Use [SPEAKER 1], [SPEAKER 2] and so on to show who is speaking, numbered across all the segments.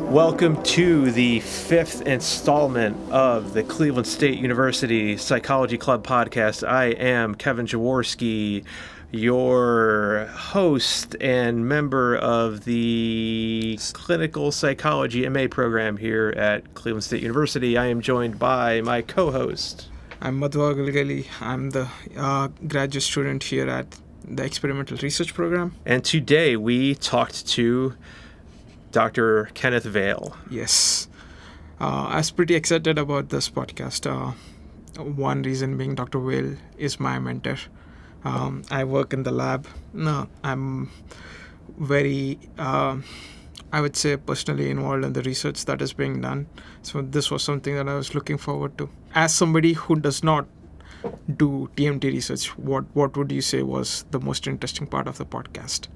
[SPEAKER 1] Welcome to the fifth installment of the Cleveland State University Psychology Club podcast. I am Kevin Jaworski, your host and member of the Clinical Psychology MA program here at Cleveland State University. I am joined by my co-host.
[SPEAKER 2] I'm Madhwa Galgali. I'm the graduate student here at the Experimental Research Program.
[SPEAKER 1] And today we talked to Dr. Kenneth Vail.
[SPEAKER 2] Yes. I was pretty excited about this podcast. One reason being Dr. Vail is my mentor. I work in the lab. I'm very, I would say, personally involved in the research that is being done. So this was something that I was looking forward to. As somebody who does not do TMT research, what would you say was the most interesting part of the podcast?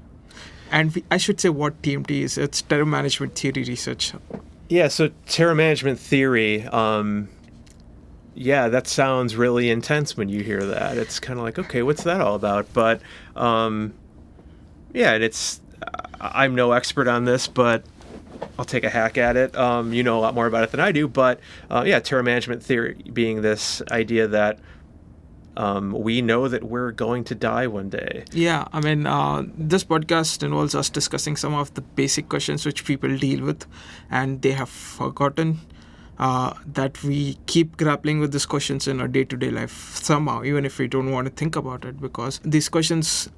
[SPEAKER 2] And I should say what TMT is. It's terror management theory research.
[SPEAKER 1] Yeah, so terror management theory, that sounds really intense when you hear that. It's kind of like, okay, what's that all about? But, I'm no expert on this, but I'll take a hack at it. You know a lot more about it than I do. But, terror management theory being this idea that we know that we're going to die one day.
[SPEAKER 2] Yeah, I mean, this podcast involves us discussing some of the basic questions which people deal with, and they have forgotten that we keep grappling with these questions in our day-to-day life somehow, even if we don't want to think about it, because these questions,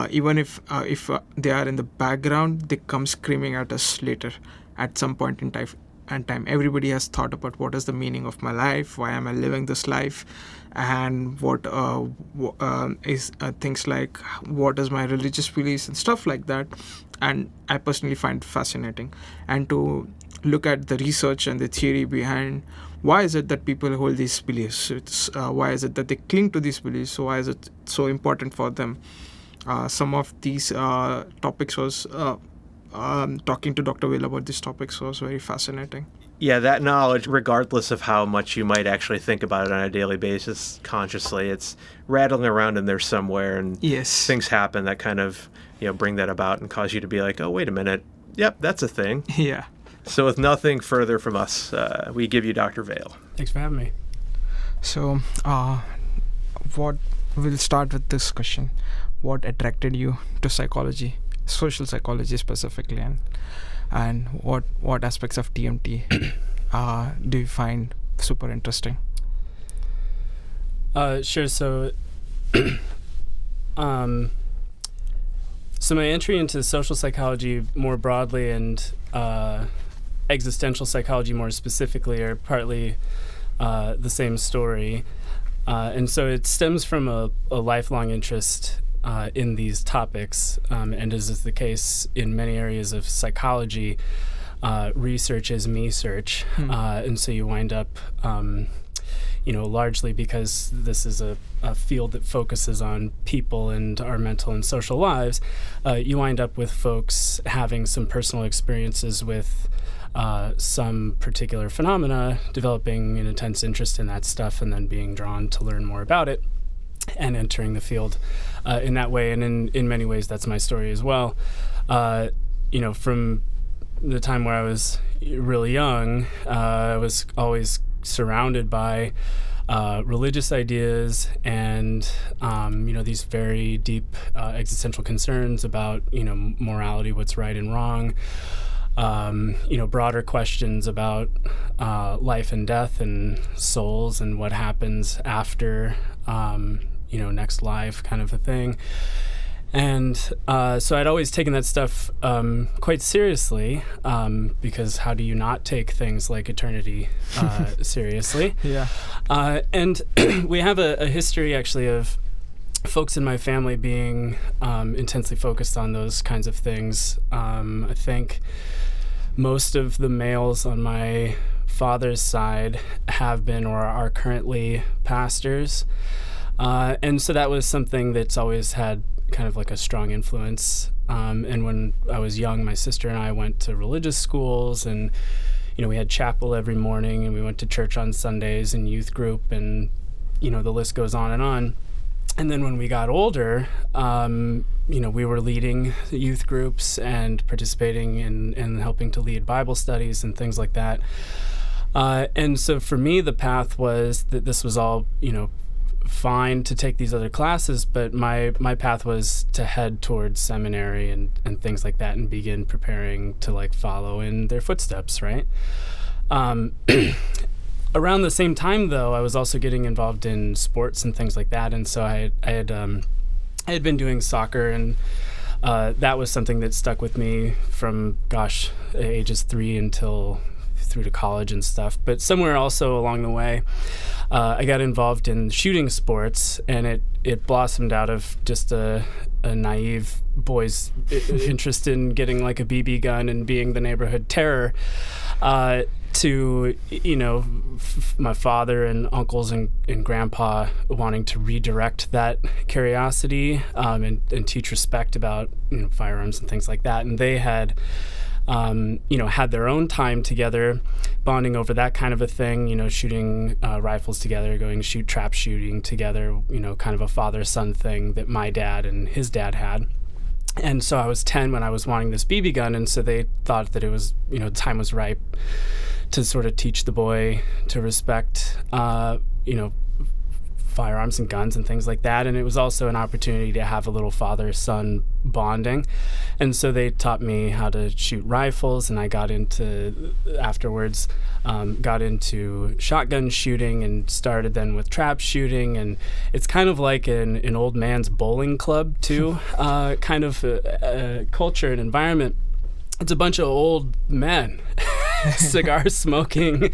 [SPEAKER 2] even if they are in the background, they come screaming at us later at some point in time. Everybody has thought about what is the meaning of my life, why am I living this life, and what is things like what is my religious beliefs and stuff like that. And I personally find it fascinating. And to look at the research and the theory behind why is it that people hold these beliefs, why is it that they cling to these beliefs, so why is it so important for them. Some of these topics was talking to Dr. Vail about these topics was very fascinating.
[SPEAKER 1] Yeah, that knowledge, regardless of how much you might actually think about it on a daily basis consciously, it's rattling around in there somewhere, and
[SPEAKER 2] yes,
[SPEAKER 1] things happen that kind of bring that about and cause you to be like, oh, wait a minute, yep, that's a thing.
[SPEAKER 2] Yeah.
[SPEAKER 1] So with nothing further from us, we give you Dr. Vail.
[SPEAKER 3] Thanks for having me.
[SPEAKER 2] So, we'll start with this question. What attracted you to psychology? Social psychology specifically, and what aspects of TMT do you find super interesting?
[SPEAKER 3] Sure. So, so my entry into social psychology more broadly and existential psychology more specifically are partly the same story, and so it stems from a lifelong interest in these topics, and as is the case in many areas of psychology, research is me-search, and so you wind up, largely because this is a field that focuses on people and our mental and social lives, you wind up with folks having some personal experiences with some particular phenomena, developing an intense interest in that stuff, and then being drawn to learn more about it, and entering the field in that way. And in many ways, that's my story as well. From the time where I was really young, I was always surrounded by religious ideas and, these very deep existential concerns about, morality, what's right and wrong, broader questions about life and death and souls and what happens after next life kind of a thing. And so I'd always taken that stuff quite seriously, because how do you not take things like eternity seriously?
[SPEAKER 2] Yeah.
[SPEAKER 3] And we have a history actually of folks in my family being intensely focused on those kinds of things. I think most of the males on my father's side have been or are currently pastors. And so that was something that's always had kind of like a strong influence. And when I was young, my sister and I went to religious schools, and, we had chapel every morning, and we went to church on Sundays and youth group, and, the list goes on. And then when we got older, we were leading youth groups and participating in helping to lead Bible studies and things like that. And so for me, the path was that this was all, fine to take these other classes, but my path was to head towards seminary and things like that and begin preparing to like follow in their footsteps, right? Around the same time, though, I was also getting involved in sports and things like that, and so I had been doing soccer, and that was something that stuck with me from ages 3 until through to college and stuff. But somewhere also along the way, I got involved in shooting sports, and it blossomed out of just a naive boy's interest in getting like a BB gun and being the neighborhood terror, to my father and uncles and grandpa wanting to redirect that curiosity and teach respect about firearms and things like that. And they had had their own time together, bonding over that kind of a thing, shooting rifles together, going shoot trap shooting together, kind of a father-son thing that my dad and his dad had. And so I was 10 when I was wanting this BB gun, and so they thought that it was, time was ripe to sort of teach the boy to respect, firearms and guns and things like that. And it was also an opportunity to have a little father-son bonding. And so they taught me how to shoot rifles, and I got into shotgun shooting and started then with trap shooting. And it's kind of like an old man's bowling club too, kind of a culture and environment. It's a bunch of old men, cigar smoking,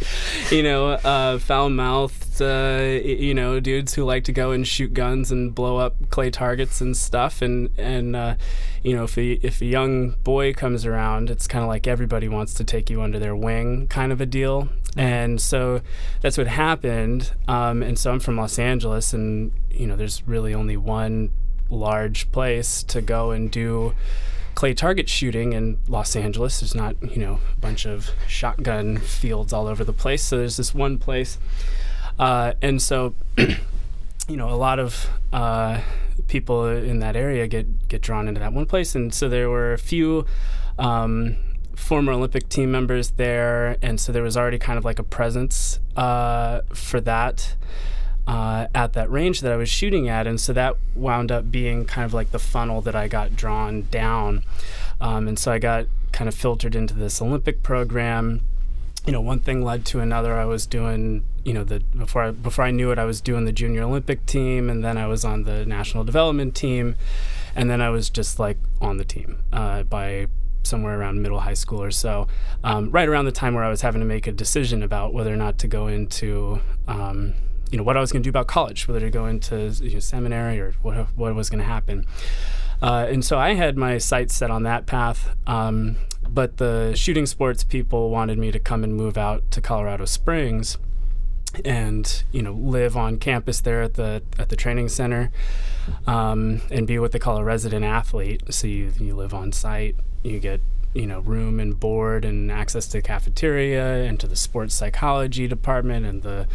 [SPEAKER 3] foul-mouthed, dudes who like to go and shoot guns and blow up clay targets and stuff. And if a young boy comes around, it's kind of like everybody wants to take you under their wing, kind of a deal. And so that's what happened. And so I'm from Los Angeles, and there's really only one large place to go and do clay target shooting in Los Angeles. There's not, a bunch of shotgun fields all over the place. So there's this one place. And so, a lot of people in that area get drawn into that one place. And so there were a few former Olympic team members there. And so there was already kind of like a presence for that at that range that I was shooting at. And so that wound up being kind of like the funnel that I got drawn down. And so I got kind of filtered into this Olympic program. One thing led to another. I was doing, before I knew it, I was doing the junior Olympic team, and then I was on the national development team, and then I was just like on the team by somewhere around middle high school or so, right around the time where I was having to make a decision about whether or not to go into what I was going to do about college, whether to go into seminary or what was going to happen. And so I had my sights set on that path, but the shooting sports people wanted me to come and move out to Colorado Springs and live on campus there at the training center, and be what they call a resident athlete. So you live on site, you get room and board and access to the cafeteria and to the sports psychology department and the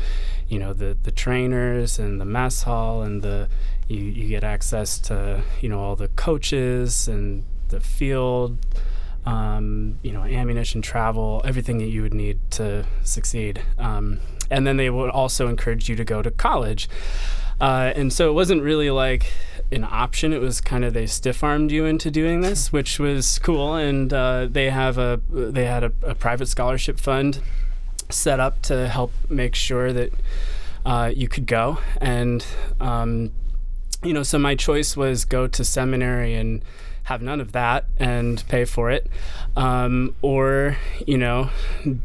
[SPEAKER 3] trainers and the mess hall, and you get access to all the coaches and the field, ammunition, travel, everything that you would need to succeed. And then they would also encourage you to go to college. And so it wasn't really like an option. It was kind of, they stiff-armed you into doing this, which was cool. And they had a private scholarship fund set up to help make sure that you could go. And so my choice was go to seminary and have none of that and pay for it, or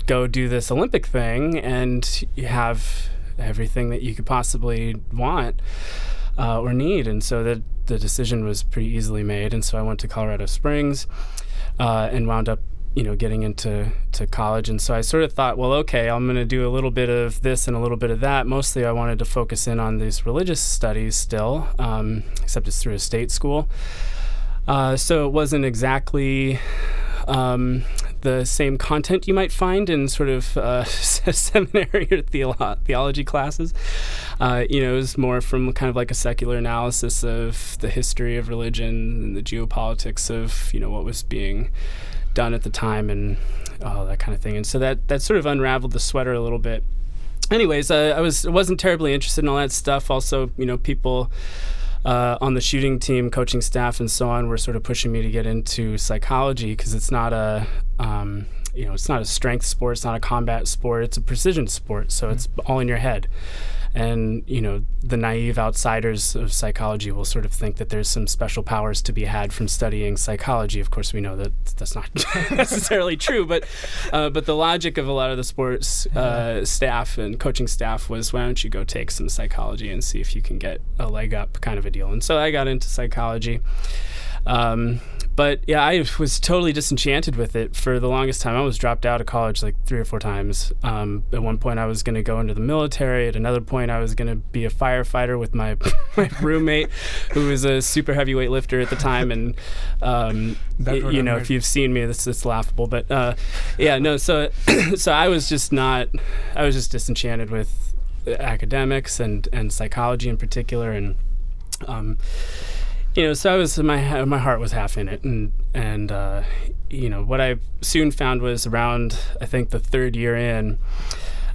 [SPEAKER 3] go do this Olympic thing and have everything that you could possibly want or need. And so the decision was pretty easily made. And so I went to Colorado Springs and wound up getting into college. And so I sort of thought, well, okay, I'm going to do a little bit of this and a little bit of that. Mostly I wanted to focus in on these religious studies still, except it's through a state school. So it wasn't exactly the same content you might find in sort of seminary or theology classes. It was more from kind of like a secular analysis of the history of religion and the geopolitics of, what was being done at the time and all that kind of thing. And so that sort of unraveled the sweater a little bit. Anyways, I wasn't terribly interested in all that stuff. Also, people on the shooting team, coaching staff, and so on were sort of pushing me to get into psychology because it's not a it's not a strength sport, it's not a combat sport, it's a precision sport. So it's all in your head. And, the naive outsiders of psychology will sort of think that there's some special powers to be had from studying psychology. Of course, we know that that's not necessarily true, but the logic of a lot of the sports staff and coaching staff was, why don't you go take some psychology and see if you can get a leg up kind of a deal. And so I got into psychology. But yeah, I was totally disenchanted with it for the longest time. I was dropped out of college like 3 or 4 times. At one point, I was going to go into the military. At another point, I was going to be a firefighter with my roommate, who was a super heavyweight lifter at the time. And if you've seen me, it's laughable. But So I was just disenchanted with academics and psychology in particular, and so I was my heart was half in it, and what I soon found was around, I think, the 3rd year in,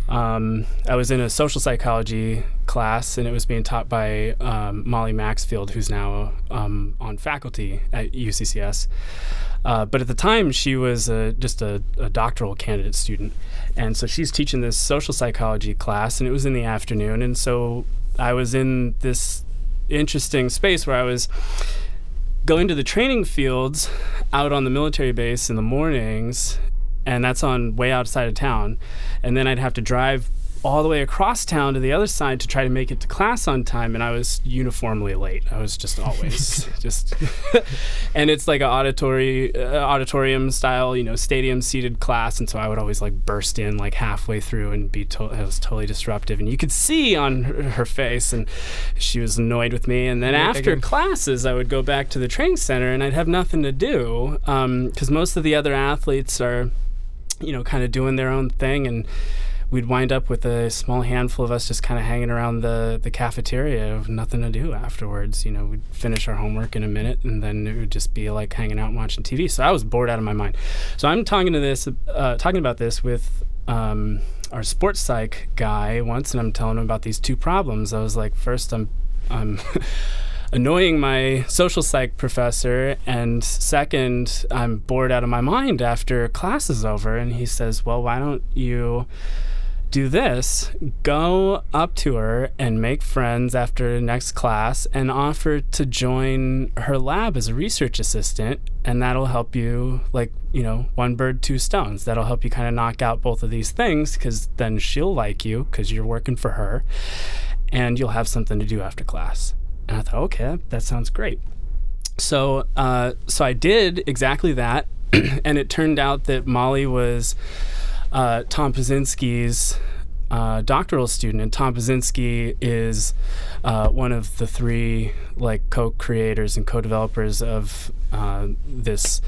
[SPEAKER 3] I was in a social psychology class, and it was being taught by Molly Maxfield, who's now on faculty at UCCS. But at the time, she was just a doctoral candidate student, and so she's teaching this social psychology class, and it was in the afternoon, and so I was in this interesting space where I was going to the training fields out on the military base in the mornings, and that's on way outside of town, and then I'd have to drive all the way across town to the other side to try to make it to class on time, and I was uniformly late. I was just always and it's like an auditorium style, stadium seated class, and so I would always like burst in like halfway through and it was totally disruptive, and you could see on her face, and she was annoyed with me. And then after classes, I would go back to the training center, and I'd have nothing to do because most of the other athletes are, kind of doing their own thing, and we'd wind up with a small handful of us just kind of hanging around the cafeteria with nothing to do afterwards. We'd finish our homework in a minute, and then it would just be like hanging out and watching TV. So I was bored out of my mind. So I'm talking about this with our sports psych guy once, and I'm telling him about these 2 problems. I was like, first, I'm annoying my social psych professor, and second, I'm bored out of my mind after class is over. And he says, well, why don't you do this? Go up to her and make friends after next class and offer to join her lab as a research assistant, and that'll help you, like, 1 bird, 2 stones. That'll help you kind of knock out both of these things, because then she'll like you because you're working for her, and you'll have something to do after class. And I thought, okay, that sounds great. So I did exactly that, and it turned out that Molly was Tom Pazinski's doctoral student, and Tom Pazinski is one of the 3 co-creators and co-developers of this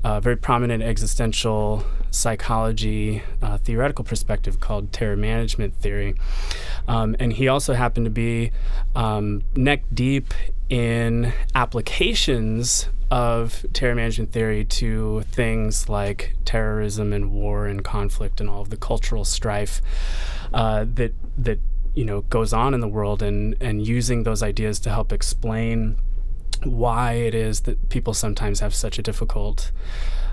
[SPEAKER 3] very prominent existential psychology theoretical perspective called terror management theory. And he also happened to be neck deep in applications of terror management theory to things like terrorism and war and conflict and all of the cultural strife that goes on in the world, and using those ideas to help explain why it is that people sometimes have such a difficult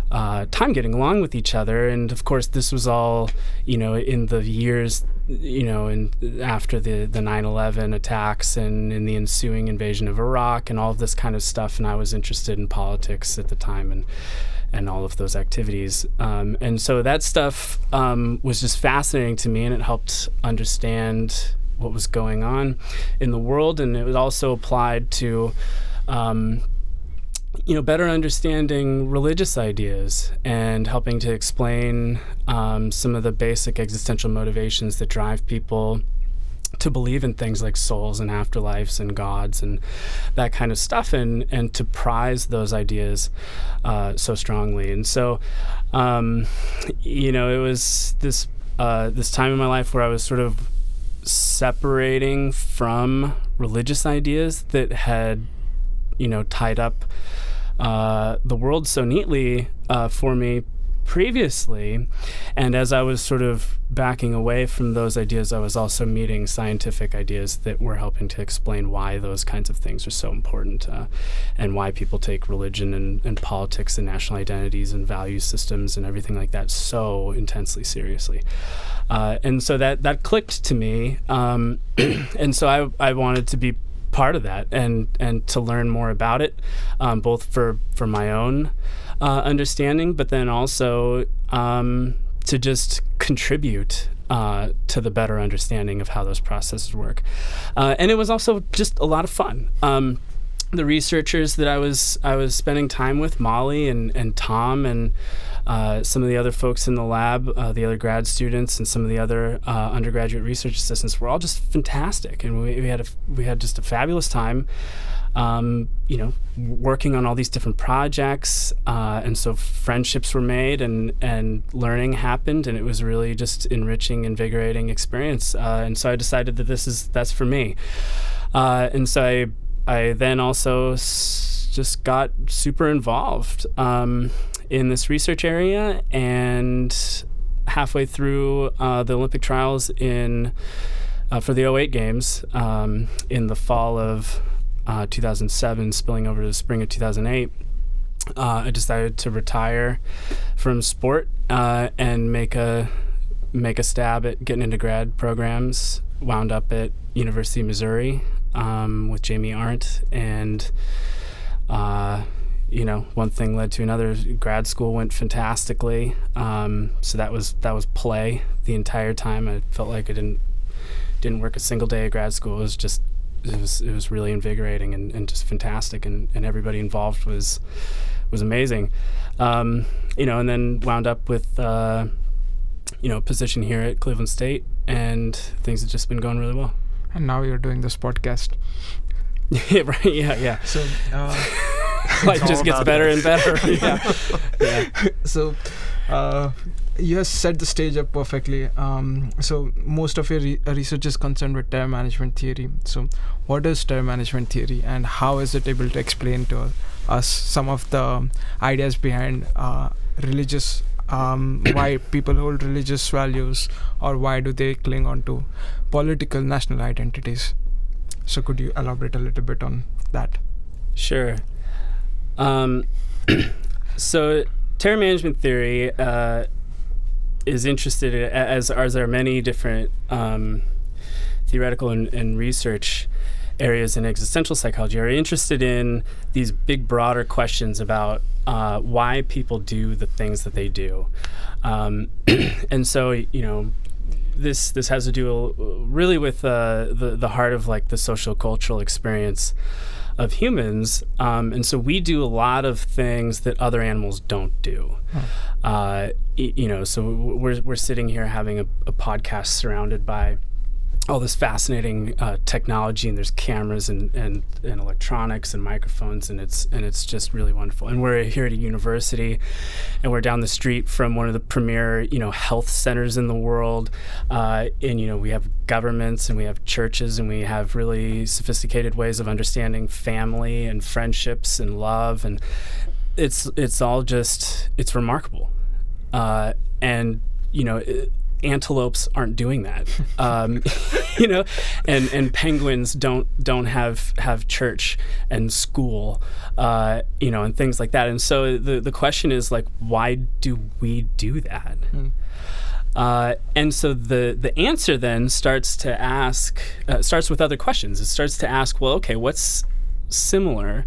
[SPEAKER 3] time getting along with each other. And of course, this was all, in the years, after the 9/11 attacks and in the ensuing invasion of Iraq and all of this kind of stuff. And I was interested in politics at the time and all of those activities. And so that stuff was just fascinating to me, and it helped understand what was going on in the world. And it was also applied to better understanding religious ideas and helping to explain some of the basic existential motivations that drive people to believe in things like souls and afterlives and gods and that kind of stuff, and to prize those ideas so strongly. And so, it was this time in my life where I was sort of separating from religious ideas that had, tied up the world so neatly for me previously. And as I was sort of backing away from those ideas, I was also meeting scientific ideas that were helping to explain why those kinds of things are so important, and why people take religion and politics and national identities and value systems and everything like that so intensely seriously. And so that clicked to me. And so I wanted to be part of that and to learn more about it, both for my own understanding, but then also to just contribute to the better understanding of how those processes work. And it was also just a lot of fun. The researchers that I was spending time with, Molly and Tom and some of the other folks in the lab, the other grad students and some of the other undergraduate research assistants, were all just fantastic, and we had just a fabulous time. Working on all these different projects, and so friendships were made and learning happened, and it was really just enriching, invigorating experience. And so I decided that that's for me. And so I then also just got super involved in this research area, and halfway through the Olympic trials for the 2008 Games in the fall of 2007, spilling over to the spring of 2008, I decided to retire from sport and make a stab at getting into grad programs. Wound up at University of Missouri with Jamie Arndt, and one thing led to another. Grad school went fantastically, so that was play the entire time. I felt like I didn't work a single day at grad school. It was really invigorating and just fantastic, and everybody involved was amazing. And then wound up with a position here at Cleveland State, and things have just been going really well.
[SPEAKER 2] And now you're doing this podcast.
[SPEAKER 3] Yeah, right. Yeah.
[SPEAKER 2] So
[SPEAKER 3] life just gets better and better. Yeah.
[SPEAKER 2] So you have set the stage up perfectly. So most of your research is concerned with terror management theory. So what is terror management theory, and how is it able to explain to us some of the ideas behind religious, why people hold religious values, or why do they cling on to political national identities? So could you elaborate a little bit on that?
[SPEAKER 3] Sure. So terror management theory is interested, as there are many different theoretical and research areas in existential psychology, are interested in these big, broader questions about why people do the things that they do. And so, this has to do really with the heart of like the social cultural experience of humans, and so we do a lot of things that other animals don't do. So we're sitting here having a podcast surrounded by all this fascinating technology, and there's cameras and electronics and microphones, and it's just really wonderful. And we're here at a university, and we're down the street from one of the premier health centers in the world, and we have governments, and we have churches, and we have really sophisticated ways of understanding family and friendships and love, and it's all just, it's remarkable. And antelopes aren't doing that, and penguins don't have church and school, and things like that. And so the question is like, why do we do that? And so the answer then starts with other questions. It starts to ask, well, okay, what's similar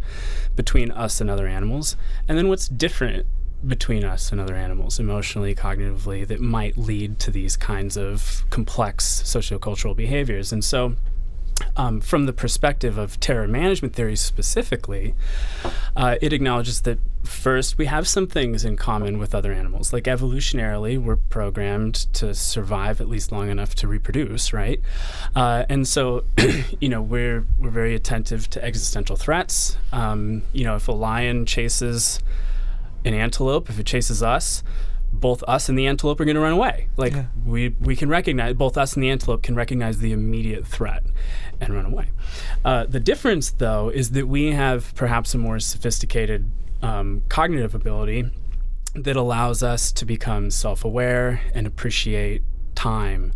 [SPEAKER 3] between us and other animals, and then what's different between us and other animals, emotionally, cognitively, that might lead to these kinds of complex sociocultural behaviors. And so from the perspective of terror management theory specifically, it acknowledges that first, we have some things in common with other animals. Like evolutionarily, we're programmed to survive at least long enough to reproduce, right? And so, we're very attentive to existential threats. If a lion chases an antelope, if it chases us, both us and the antelope are going to run away. We can recognize, both us and the antelope can recognize the immediate threat and run away. The difference, though, is that we have perhaps a more sophisticated cognitive ability that allows us to become self-aware and appreciate time,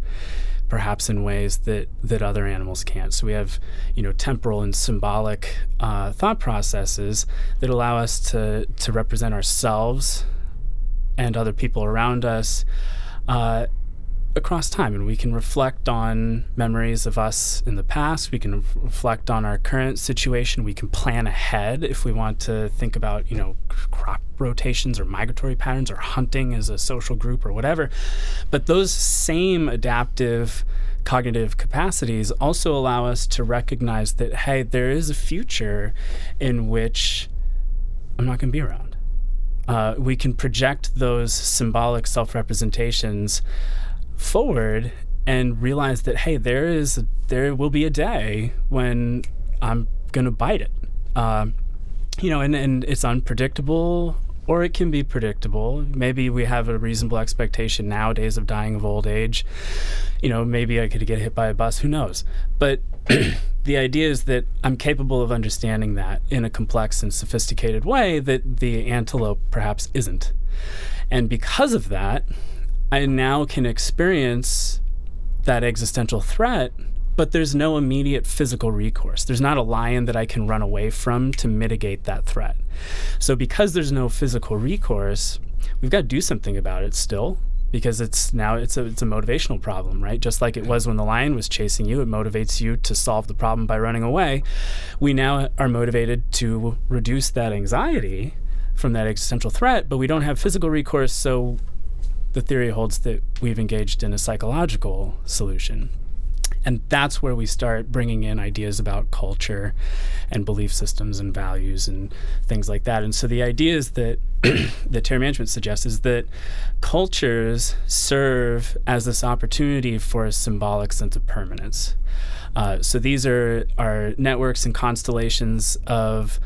[SPEAKER 3] perhaps in ways that other animals can't. So we have, temporal and symbolic thought processes that allow us to represent ourselves and other people around us across time. And we can reflect on memories of us in the past. We can reflect on our current situation. We can plan ahead if we want to think about, crop rotations or migratory patterns or hunting as a social group or whatever. But those same adaptive cognitive capacities also allow us to recognize that, hey, there is a future in which I'm not going to be around. We can project those symbolic self-representations forward and realize that, hey, there will be a day when I'm going to bite it. And it's unpredictable, or it can be predictable. Maybe we have a reasonable expectation nowadays of dying of old age. Maybe I could get hit by a bus, who knows? But the idea is that I'm capable of understanding that in a complex and sophisticated way that the antelope perhaps isn't. And because of that, I now can experience that existential threat, but there's no immediate physical recourse. There's not a lion that I can run away from to mitigate that threat. So because there's no physical recourse, we've got to do something about it still, because it's a motivational problem, right? Just like it was when the lion was chasing you, it motivates you to solve the problem by running away. We now are motivated to reduce that anxiety from that existential threat, but we don't have physical recourse, so the theory holds that we've engaged in a psychological solution. And that's where we start bringing in ideas about culture and belief systems and values and things like that. And so the idea is that that terror management suggests is that cultures serve as this opportunity for a symbolic sense of permanence. So these are networks and constellations of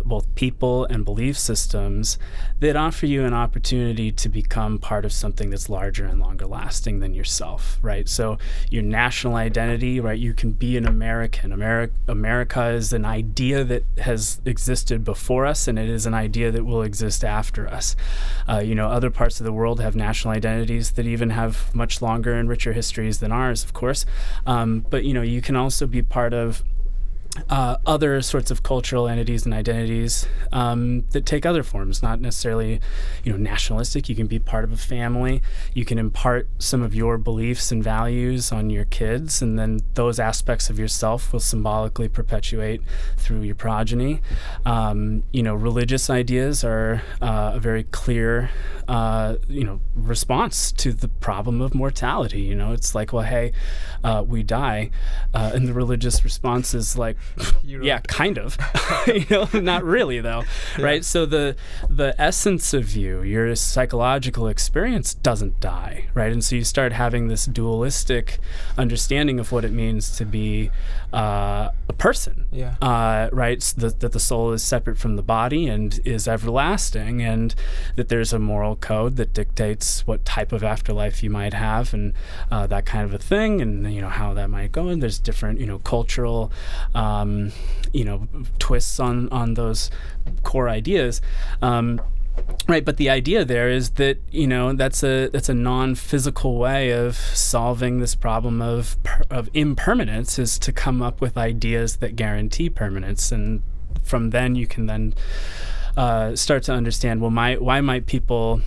[SPEAKER 3] both people and belief systems that offer you an opportunity to become part of something that's larger and longer lasting than yourself, right? So your national identity, right? You can be an American. America is an idea that has existed before us, and it is an idea that will exist after us. Other parts of the world have national identities that even have much longer and richer histories than ours, of course. But you can also be part of other sorts of cultural entities and identities that take other forms, not necessarily, nationalistic. You can be part of a family. You can impart some of your beliefs and values on your kids, and then those aspects of yourself will symbolically perpetuate through your progeny. Religious ideas are a very clear, response to the problem of mortality. It's like, well, hey, we die, and the religious response is like, yeah, kind of. Not really though, right? So the essence of you, your psychological experience, doesn't die, right? And so you start having this dualistic understanding of what it means to be a person, right? So that the soul is separate from the body and is everlasting, and that there's a moral code that dictates what type of afterlife you might have, and that kind of a thing, and how that might go. And there's different cultural twists on those core ideas. Right, but the idea there is that that's a non-physical way of solving this problem of impermanence, is to come up with ideas that guarantee permanence, and from then you can then start to understand, well, why might people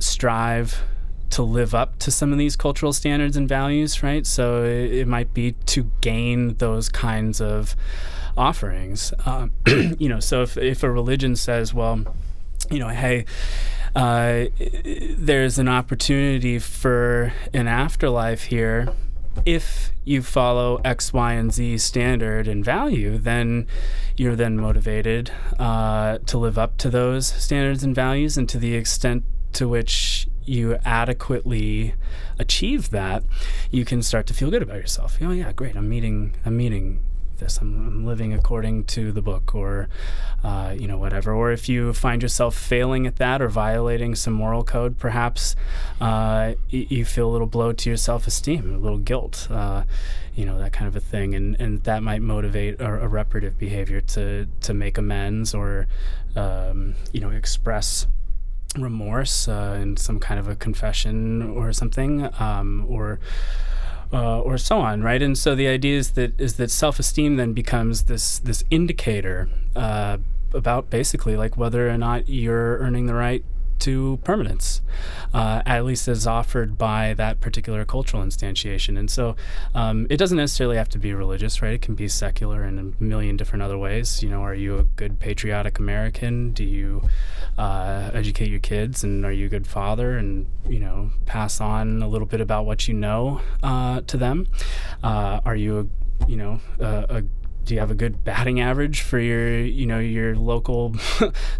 [SPEAKER 3] strive to live up to some of these cultural standards and values, right? So it might be to gain those kinds of offerings. So if a religion says, well, hey, there's an opportunity for an afterlife here, if you follow X, Y, and Z standard and value, then you're then motivated to live up to those standards and values, and to the extent to which you adequately achieve that, you can start to feel good about yourself. Oh yeah, great, I'm meeting this. I'm living according to the book, or whatever. Or if you find yourself failing at that or violating some moral code, perhaps you feel a little blow to your self-esteem, a little guilt, that kind of a thing, and that might motivate a reparative behavior to make amends, or express remorse in some kind of a confession or something, or so on, right? And so the idea is that self-esteem then becomes this indicator about basically like whether or not you're earning the right to permanence, at least as offered by that particular cultural instantiation. And so it doesn't necessarily have to be religious, right? It can be secular in a million different other ways. Are you a good patriotic American? Do you educate your kids? And are you a good father? And, pass on a little bit about what you know to them? Are you do you have a good batting average for your local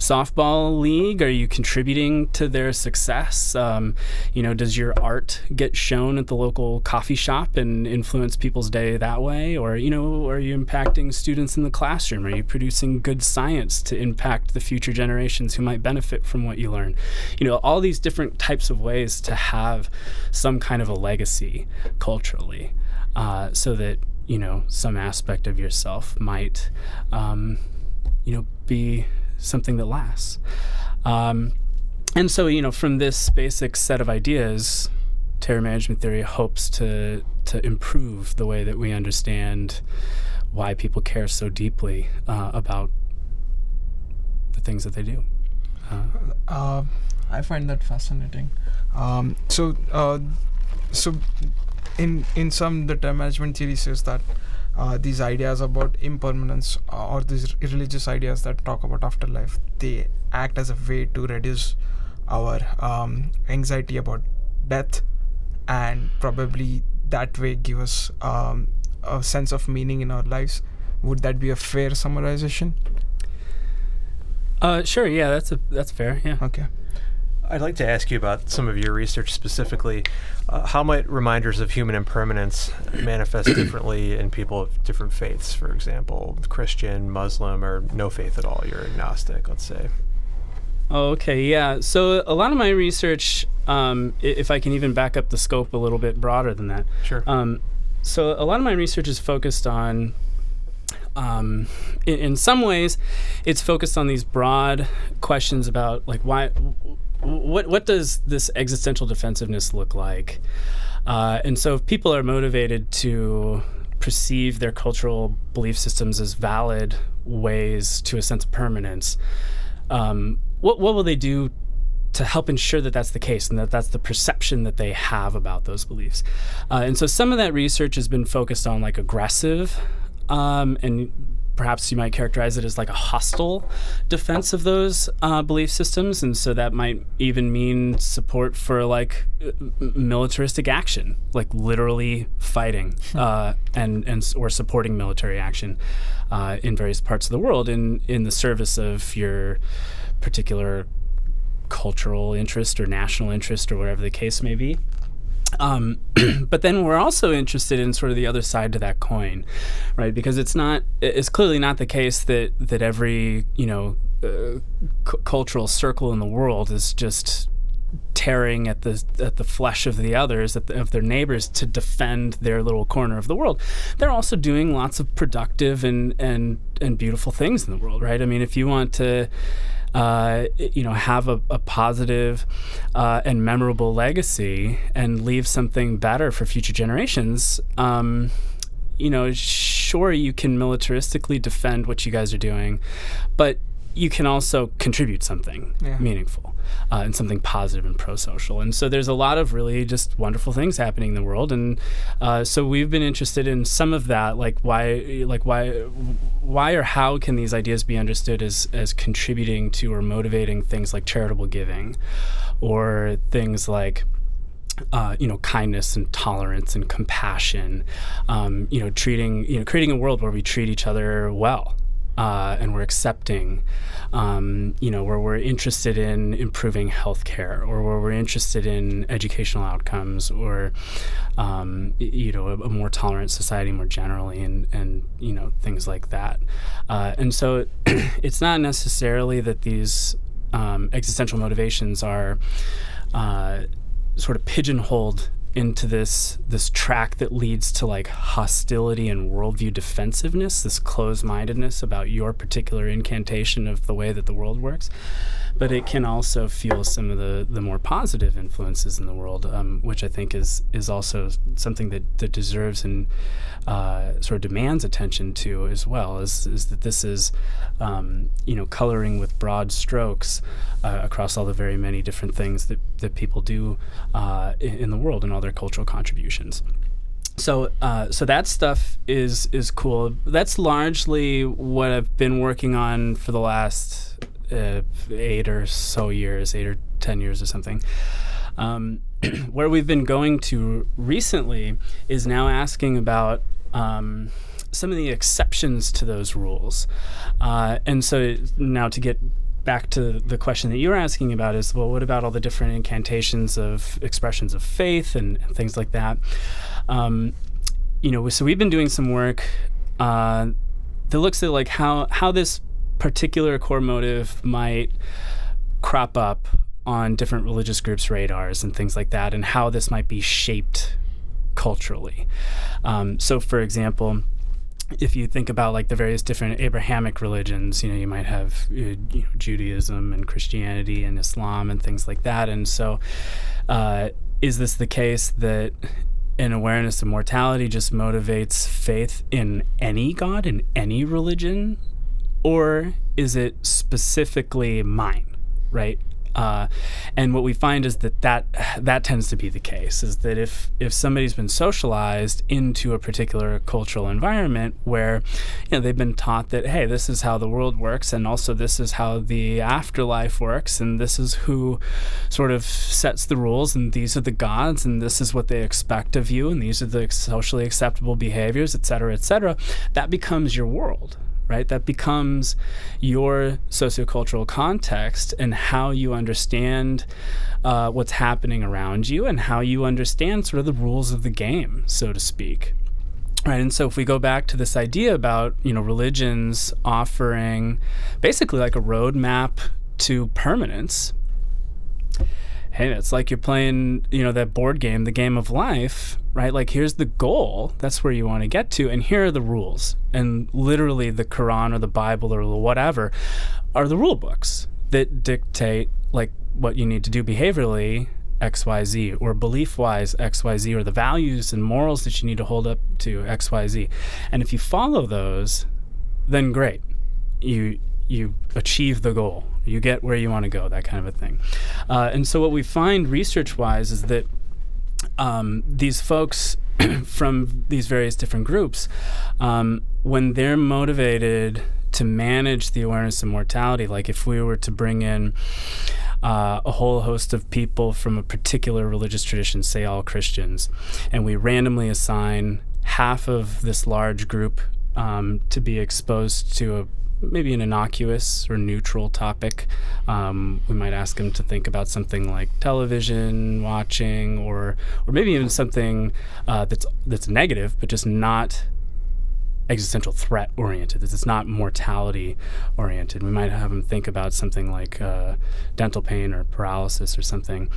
[SPEAKER 3] softball league? Are you contributing to their success? Does your art get shown at the local coffee shop and influence people's day that way? Or, are you impacting students in the classroom? Are you producing good science to impact the future generations who might benefit from what you learn? All these different types of ways to have some kind of a legacy culturally, so that some aspect of yourself might, be something that lasts. And so, from this basic set of ideas, terror management theory hopes to improve the way that we understand why people care so deeply about the things that they do.
[SPEAKER 2] I find that fascinating. So in some, the terror management theory says that these ideas about impermanence, or these religious ideas that talk about afterlife, they act as a way to reduce our anxiety about death, and probably that way give us a sense of meaning in our lives. Would that be a fair summarization?
[SPEAKER 3] Sure. Yeah, that's fair. Yeah.
[SPEAKER 2] Okay.
[SPEAKER 1] I'd like to ask you about some of your research specifically. How might reminders of human impermanence manifest differently in people of different faiths, for example, Christian, Muslim, or no faith at all? You're agnostic, let's say.
[SPEAKER 3] Oh, okay, yeah. So a lot of my research, if I can even back up the scope a little bit broader than that.
[SPEAKER 1] Sure.
[SPEAKER 3] So a lot of my research is focused on, in some ways, it's focused on these broad questions about like what does this existential defensiveness look like? And so if people are motivated to perceive their cultural belief systems as valid ways to a sense of permanence, what will they do to help ensure that that's the case and that that's the perception that they have about those beliefs? And so some of that research has been focused on like aggressive and perhaps you might characterize it as like a hostile defense of those belief systems. And so that might even mean support for like militaristic action, like literally fighting and or supporting military action in various parts of the world in the service of your particular cultural interest or national interest or whatever the case may be. But then we're also interested in sort of the other side to that coin, right? Because it's clearly not the case that every cultural circle in the world is just tearing at the flesh of the others, of their neighbors, to defend their little corner of the world. They're also doing lots of productive and beautiful things in the world, right? I mean, if you want to have a positive and memorable legacy and leave something better for future generations, sure, you can militaristically defend what you guys are doing, but you can also contribute something meaningful and something positive and pro-social. And so there's a lot of really just wonderful things happening in the world. And so we've been interested in some of that, like why or how can these ideas be understood as contributing to or motivating things like charitable giving, or things like kindness and tolerance and compassion, creating a world where we treat each other well. And we're accepting, where we're interested in improving healthcare, or where we're interested in educational outcomes, or, a more tolerant society more generally, and things like that. And so it's not necessarily that these existential motivations are sort of pigeonholed into this track that leads to like hostility and worldview defensiveness, this closed-mindedness about your particular incantation of the way that the world works. But it can also fuel some of the more positive influences in the world, which I think is also something that deserves and sort of demands attention to as well, is that this is, coloring with broad strokes across all the very many different things that people do in the world and all their cultural contributions. So that stuff is cool. That's largely what I've been working on for the last 8 or 10 years or something. Where we've been going to recently is now asking about some of the exceptions to those rules. And so now to get back to the question that you were asking about is, well, what about all the different incantations of expressions of faith and things like that? So we've been doing some work that looks at like how this particular core motive might crop up on different religious groups' radars and things like that, and how this might be shaped culturally. So, for example, if you think about like the various different Abrahamic religions, you might have Judaism and Christianity and Islam and things like that. And so, is this the case that an awareness of mortality just motivates faith in any God, in any religion? Or is it specifically mine, right? And what we find is that tends to be the case, is that if somebody's been socialized into a particular cultural environment where they've been taught that, hey, this is how the world works, and also this is how the afterlife works, and this is who sort of sets the rules, and these are the gods, and this is what they expect of you, and these are the socially acceptable behaviors, et cetera, that becomes your world. Right? That becomes your sociocultural context and how you understand what's happening around you, and how you understand sort of the rules of the game, so to speak. Right, and so if we go back to this idea about religions offering basically like a roadmap to permanence. Hey, it's like you're playing, that board game, the game of life, right? Like, here's the goal. That's where you want to get to. And here are the rules. And literally the Quran or the Bible or whatever are the rule books that dictate, like, what you need to do behaviorally, XYZ, or belief-wise, XYZ, or the values and morals that you need to hold up to, XYZ. And if you follow those, then great. You achieve the goal. You get where you want to go, that kind of a thing. And so what we find research-wise is that these folks from these various different groups, when they're motivated to manage the awareness of mortality, like if we were to bring in a whole host of people from a particular religious tradition, say all Christians, and we randomly assign half of this large group to be exposed to maybe an innocuous or neutral topic. We might ask them to think about something like television watching, or maybe even something that's negative, but just not existential threat oriented. It's not mortality oriented. We might have them think about something like dental pain or paralysis or something,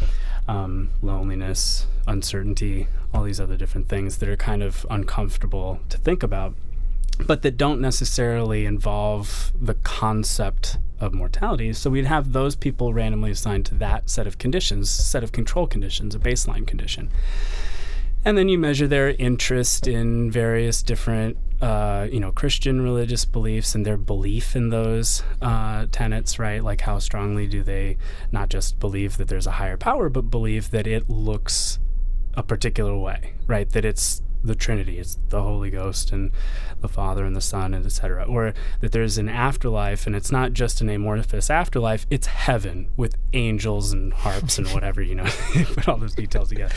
[SPEAKER 3] loneliness, uncertainty, all these other different things that are kind of uncomfortable to think about, but that don't necessarily involve the concept of mortality. So we'd have those people randomly assigned to that set of conditions, set of control conditions, a baseline condition. And then you measure their interest in various different, Christian religious beliefs and their belief in those tenets, right? Like how strongly do they not just believe that there's a higher power, but believe that it looks a particular way, right? That it's the Trinity, it's the Holy Ghost and the Father and the Son, and etc., or that there's an afterlife, and it's not just an amorphous afterlife, it's heaven with angels and harps and whatever, put all those details together,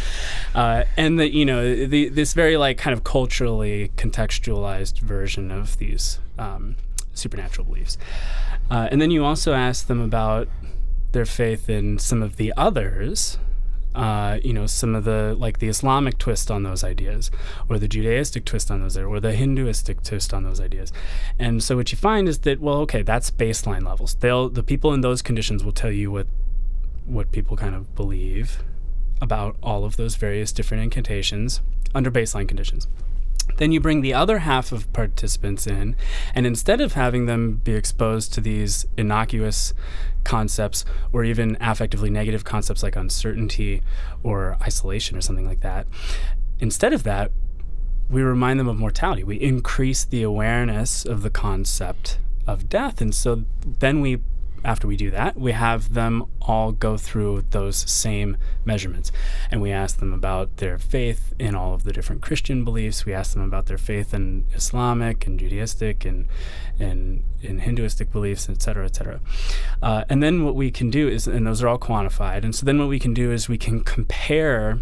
[SPEAKER 3] and that this very like kind of culturally contextualized version of these supernatural beliefs. And then you also ask them about their faith in some of the others, some of the, like the Islamic twist on those ideas, or the Judaistic twist on those, or the Hinduistic twist on those ideas. And so what you find is that, well, okay, that's baseline levels. The people in those conditions will tell you what people kind of believe about all of those various different incantations under baseline conditions. Then you bring the other half of participants in, and instead of having them be exposed to these innocuous concepts or even affectively negative concepts like uncertainty or isolation or something like that, instead of that, we remind them of mortality. We increase the awareness of the concept of death. And so then after we do that, we have them all go through those same measurements. And we ask them about their faith in all of the different Christian beliefs. We ask them about their faith in Islamic and Judaistic and in Hinduistic beliefs, et cetera, et cetera. And then what we can do is, and those are all quantified, and so then what we can do is we can compare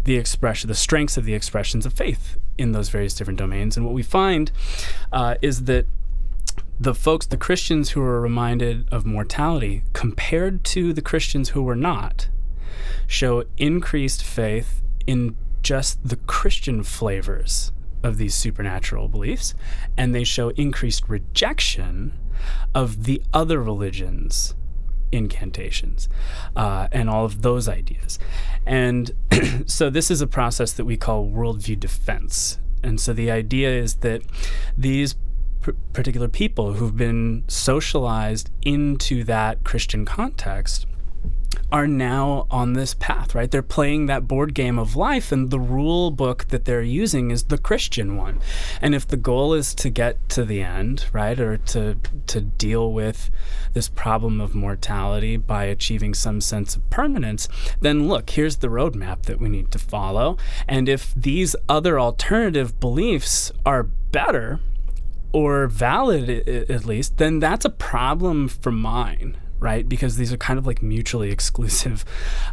[SPEAKER 3] the strengths of the expressions of faith in those various different domains. And what we find is that the Christians who were reminded of mortality, compared to the Christians who were not, show increased faith in just the Christian flavors of these supernatural beliefs, and they show increased rejection of the other religions' incantations and all of those ideas. And so this is a process that we call worldview defense. And so the idea is that these particular people who've been socialized into that Christian context are now on this path, right? They're playing that board game of life, and the rule book that they're using is the Christian one. And if the goal is to get to the end, right, or to deal with this problem of mortality by achieving some sense of permanence, then look, here's the roadmap that we need to follow. And if these other alternative beliefs are better, or valid at least, then that's a problem for mine, right? Because these are kind of like mutually exclusive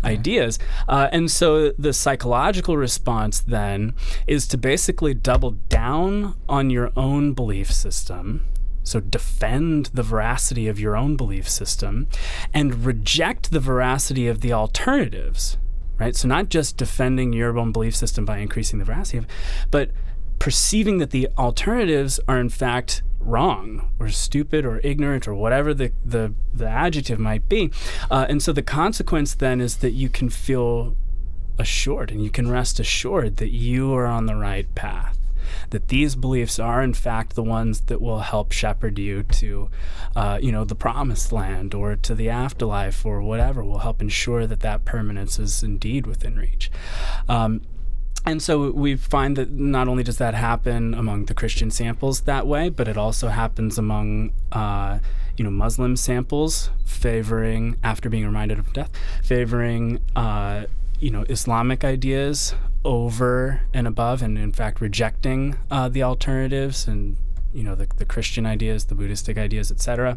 [SPEAKER 3] ideas. And so the psychological response then is to basically double down on your own belief system. So defend the veracity of your own belief system and reject the veracity of the alternatives, right? So not just defending your own belief system by increasing the veracity of, but perceiving that the alternatives are in fact wrong or stupid or ignorant or whatever the adjective might be. And so the consequence then is that you can feel assured and you can rest assured that you are on the right path, that these beliefs are in fact the ones that will help shepherd you to the promised land or to the afterlife or whatever, will help ensure that permanence is indeed within reach. And so we find that not only does that happen among the Christian samples that way, but it also happens among Muslim samples favoring, after being reminded of death, favoring Islamic ideas over and above, and in fact rejecting the alternatives and the Christian ideas, the Buddhistic ideas, etc.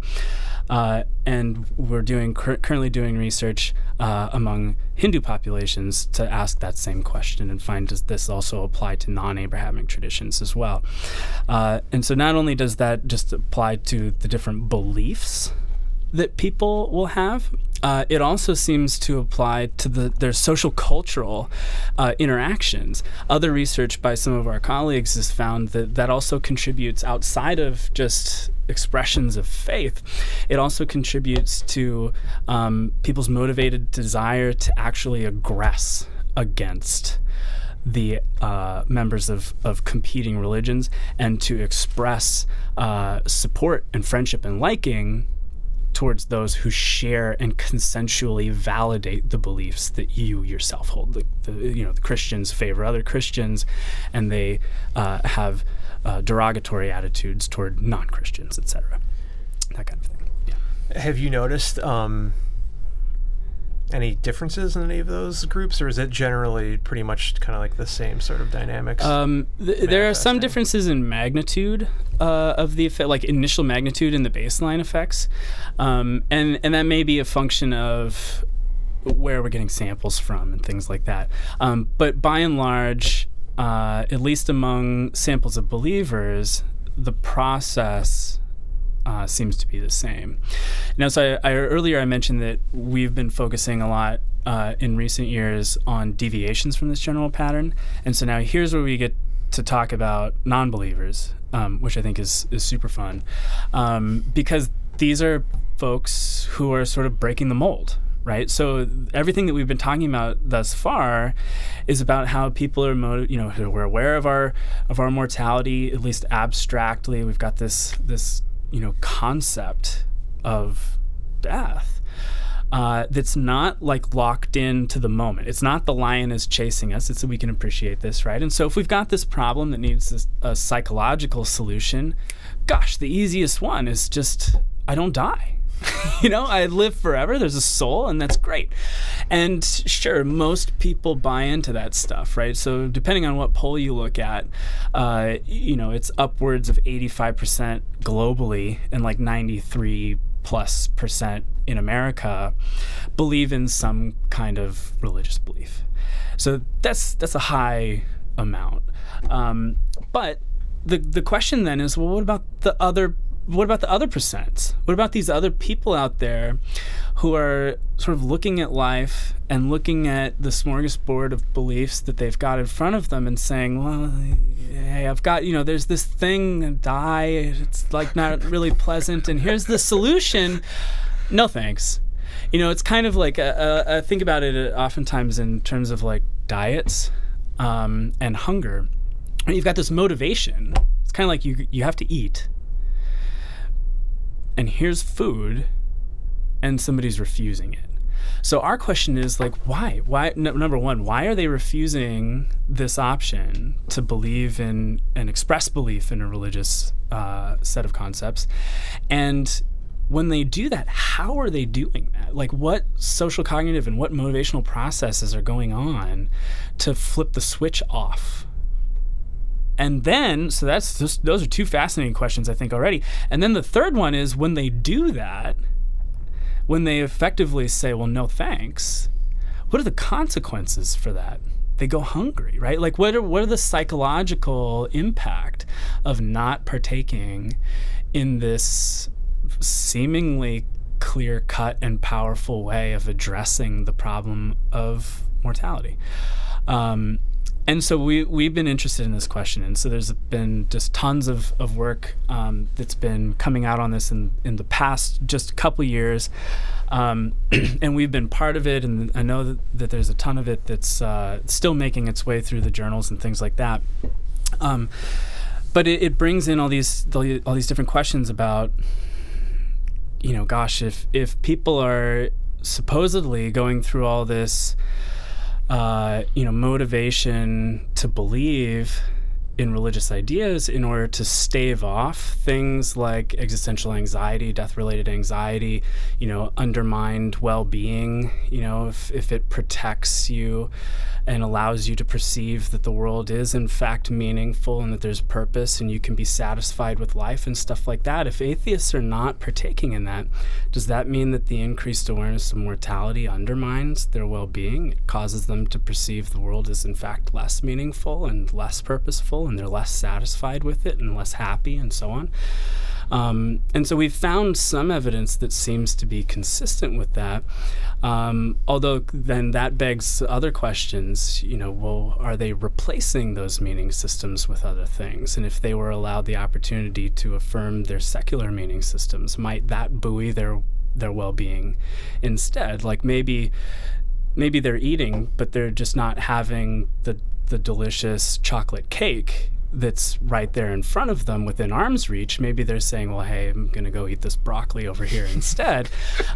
[SPEAKER 3] And we're currently doing research among Hindu populations to ask that same question and find, does this also apply to non-Abrahamic traditions as well? And so not only does that just apply to the different beliefs that people will have, it also seems to apply to their social cultural interactions. Other research by some of our colleagues has found that also contributes outside of just expressions of faith. It also contributes to people's motivated desire to actually aggress against the members of competing religions and to express support and friendship and liking towards those who share and consensually validate the beliefs that you yourself hold. The Christians favor other Christians, and they have derogatory attitudes toward non-Christians, etc. That kind of thing. Yeah.
[SPEAKER 1] Have you noticed any differences in any of those groups, or is it generally pretty much kind of like the same sort of dynamics?
[SPEAKER 3] There are some differences in magnitude of the effect, like initial magnitude in the baseline effects, and that may be a function of where we're getting samples from and things like that. But by and large, at least among samples of believers, the process seems to be the same. Now, so earlier I mentioned that we've been focusing a lot in recent years on deviations from this general pattern. And so now here's where we get to talk about non-believers, which I think is super fun, because these are folks who are sort of breaking the mold. Right, so everything that we've been talking about thus far is about how people are, we're aware of our mortality, at least abstractly. We've got this concept of death that's not like locked into the moment. It's not the lion is chasing us. It's that we can appreciate this, right? And so if we've got this problem that needs a psychological solution, gosh, the easiest one is just I don't die. I live forever. There's a soul, and that's great. And sure, most people buy into that stuff, right? So depending on what poll you look at, it's upwards of 85% globally and like 93+% in America believe in some kind of religious belief. So that's a high amount. But the question then is, well, what about the other percent? What about these other people out there who are sort of looking at life and looking at the smorgasbord of beliefs that they've got in front of them and saying, well, hey, I've got, there's this thing, die, it's like not really pleasant, and here's the solution. No thanks. It's kind of like, I think about it oftentimes in terms of like diets and hunger. You've got this motivation. It's kind of like you have to eat. And here's food, and somebody's refusing it. So our question is like, why? Number one, why are they refusing this option to believe in and express belief in a religious set of concepts? And when they do that, how are they doing that? Like, what social cognitive and what motivational processes are going on to flip the switch off? And then, so those are two fascinating questions, I think, already. And then the third one is when they do that, when they effectively say, well, no thanks, what are the consequences for that? They go hungry, right? Like, what are the psychological impact of not partaking in this seemingly clear-cut and powerful way of addressing the problem of mortality? And so we've been interested in this question, and so there's been just tons of work that's been coming out on this in the past just a couple of years, and we've been part of it, and I know that there's a ton of it that's still making its way through the journals and things like that. But it brings in all these different questions about, gosh, if people are supposedly going through all this motivation to believe in religious ideas in order to stave off things like existential anxiety, death-related anxiety, undermined well-being, if it protects you and allows you to perceive that the world is in fact meaningful and that there's purpose and you can be satisfied with life and stuff like that. If atheists are not partaking in that, does that mean that the increased awareness of mortality undermines their well-being? It causes them to perceive the world as in fact less meaningful and less purposeful, and they're less satisfied with it and less happy and so on. And so we've found some evidence that seems to be consistent with that. Although then that begs other questions, well, are they replacing those meaning systems with other things? And if they were allowed the opportunity to affirm their secular meaning systems, might that buoy their well-being instead? Like maybe they're eating, but they're just not having the delicious chocolate cake that's right there in front of them within arm's reach. Maybe they're saying, well, hey, I'm going to go eat this broccoli over here instead.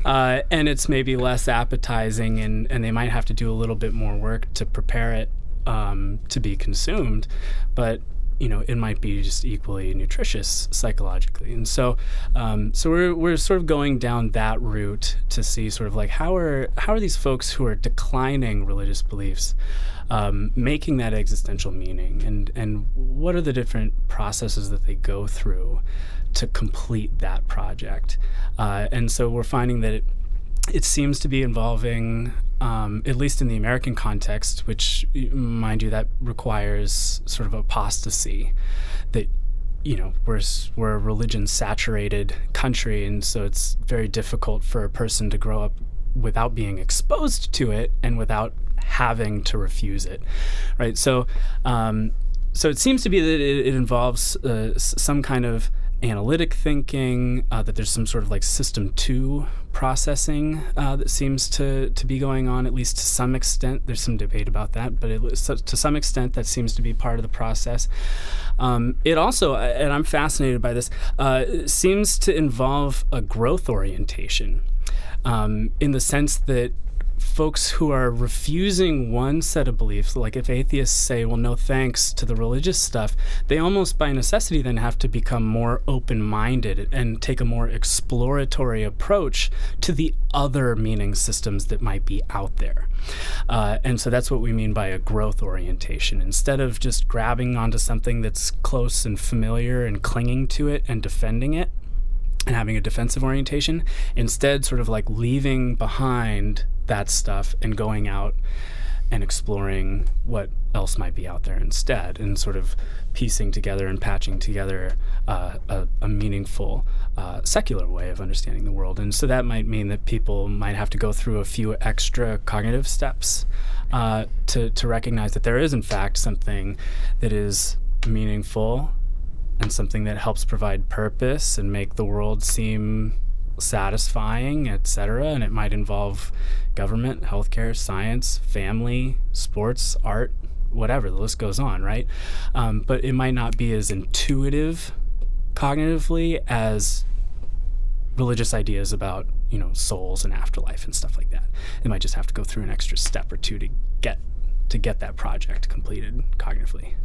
[SPEAKER 3] And it's maybe less appetizing, and they might have to do a little bit more work to prepare it to be consumed. But, it might be just equally nutritious psychologically. And so we're sort of going down that route to see sort of like how are these folks who are declining religious beliefs making that existential meaning, and what are the different processes that they go through to complete that project. And so we're finding that it seems to be involving, at least in the American context, which, mind you, that requires sort of apostasy, that, we're a religion-saturated country, and so it's very difficult for a person to grow up without being exposed to it and without having to refuse it, right? So it seems to be that it involves some kind of analytic thinking, that there's some sort of like system 2 processing that seems to be going on, at least to some extent. There's some debate about that, but to some extent that seems to be part of the process. It also, and I'm fascinated by this, seems to involve a growth orientation, in the sense that folks who are refusing one set of beliefs, like if atheists say, well, no thanks to the religious stuff, they almost by necessity then have to become more open-minded and take a more exploratory approach to the other meaning systems that might be out there. And so that's what we mean by a growth orientation. Instead of just grabbing onto something that's close and familiar and clinging to it and defending it and having a defensive orientation, instead sort of like leaving behind that stuff and going out and exploring what else might be out there instead, and sort of piecing together and patching together a meaningful secular way of understanding the world. And so that might mean that people might have to go through a few extra cognitive steps to recognize that there is in fact something that is meaningful and something that helps provide purpose and make the world seem satisfying, etc. And it might involve government, healthcare, science, family, sports, art, whatever. The list goes on, right? But it might not be as intuitive cognitively as religious ideas about, souls and afterlife and stuff like that. It might just have to go through an extra step or two to get that project completed cognitively.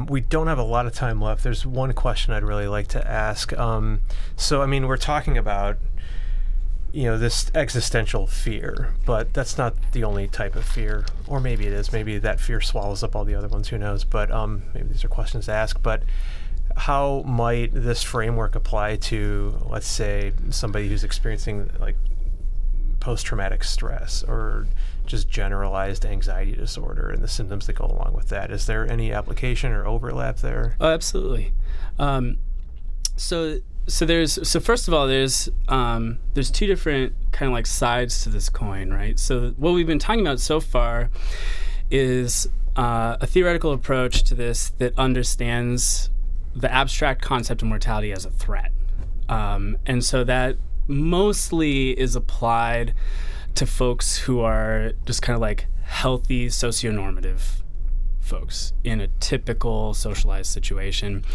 [SPEAKER 1] We don't have a lot of time left. There's one question I'd really like to ask. We're talking about, this existential fear, but that's not the only type of fear. Or maybe it is. Maybe that fear swallows up all the other ones. Who knows? But maybe these are questions to ask. But how might this framework apply to, let's say, somebody who's experiencing, like, post-traumatic stress or just generalized anxiety disorder and the symptoms that go along with that? Is there any application or overlap there?
[SPEAKER 3] Oh, absolutely. So first of all, there's two different kind of like sides to this coin, right? So what we've been talking about so far is a theoretical approach to this that understands the abstract concept of mortality as a threat. And so that mostly is applied to folks who are just kind of like healthy socio-normative folks in a typical socialized situation,